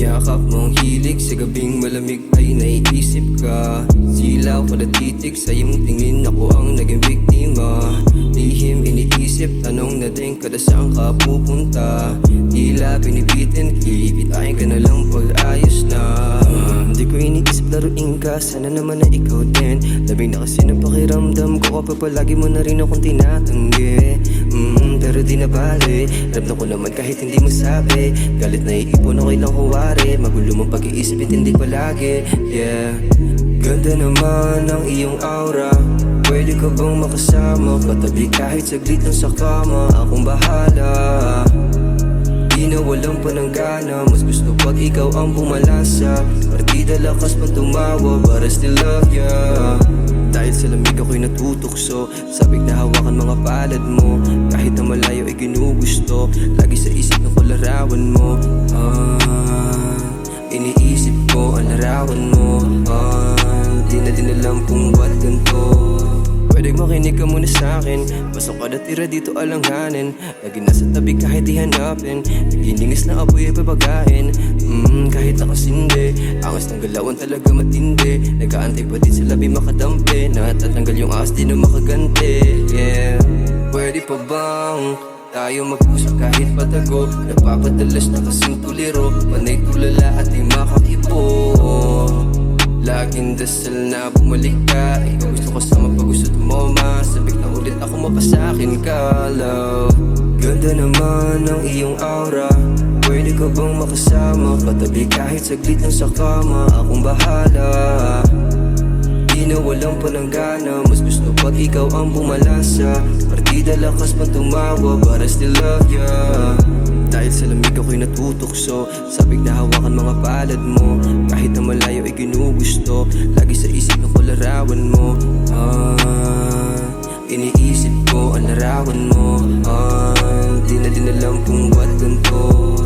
Yakap mong hilig sa gabing malamig ay naiisip ka. Silaw pala titig sa iyong tingin, ako ang naging biktima. Lihim iniisip, tanong na din kada saan ka pupunta. Tila binibitin, kikitain ka na lang pag ayos na. Di ko iniisip laruin ka, sana naman na ikaw din. Labing na kasi ng pakiramdam ko kapag palagi mo na rin akong tinatanggi. Pero di na bale, ramdam ko naman kahit hindi mo sabi. Galit na iipon, okay lang kuwari. Magulo mong pag-iisip, hindi palagi. Yeah, ganda naman ang iyong aura. Pwede ka bang makasama? Katabi kahit saglit lang sa kama. Akong bahala, di na walang pananggana. Mas gusto pag ikaw ang bumalasa. Partida lakas pa tumawa, but I still love ya. Dahil sa lamig ako'y natutukso, sabik na hawakan mga palad mo. Kahit na malayo ay ginugusto, lagi sa isip ng larawan mo. Iniisip ko ang larawan mo. Di na din alam kung ba't ganito. Pwede makinig ka muna sa'kin, pasok ka na tira dito alanghanin. Lagi nasa tabi kahit ihanapin, naglilingis na apoy ay babagain. Kahit nakasindi, angas ng galawan talaga matindi. Nag-aantay pa din sa labi makadampi, natatanggal yung ahas di na makaganti. Yeah, pwede pa bang tayo mag-usap kahit patago? Napapadalas na kasing tuliro, panay tulala at di makakibo. Laging dasal na bumalik ka, ikaw gusto ko sama pag gusto mo. Masabik na ulit ako mapasakin ka, love. Ganda naman ang iyong aura. Pwede ka bang makasama? Katabi kahit saglit lang sa kama. Akong bahala, di na walang pananggana. Mas gusto pag ikaw ang bumalasa. Partida lakas pa tumawa, but I still love ya. Dahil sa lamig ako'y natutukso, sabik na hawakan mga palad mo. Kahit na malayo ay ginugusto, lagi sa isip ng larawan mo. Iniisip ko ang larawan mo. Di na din alam kung ba't ganito.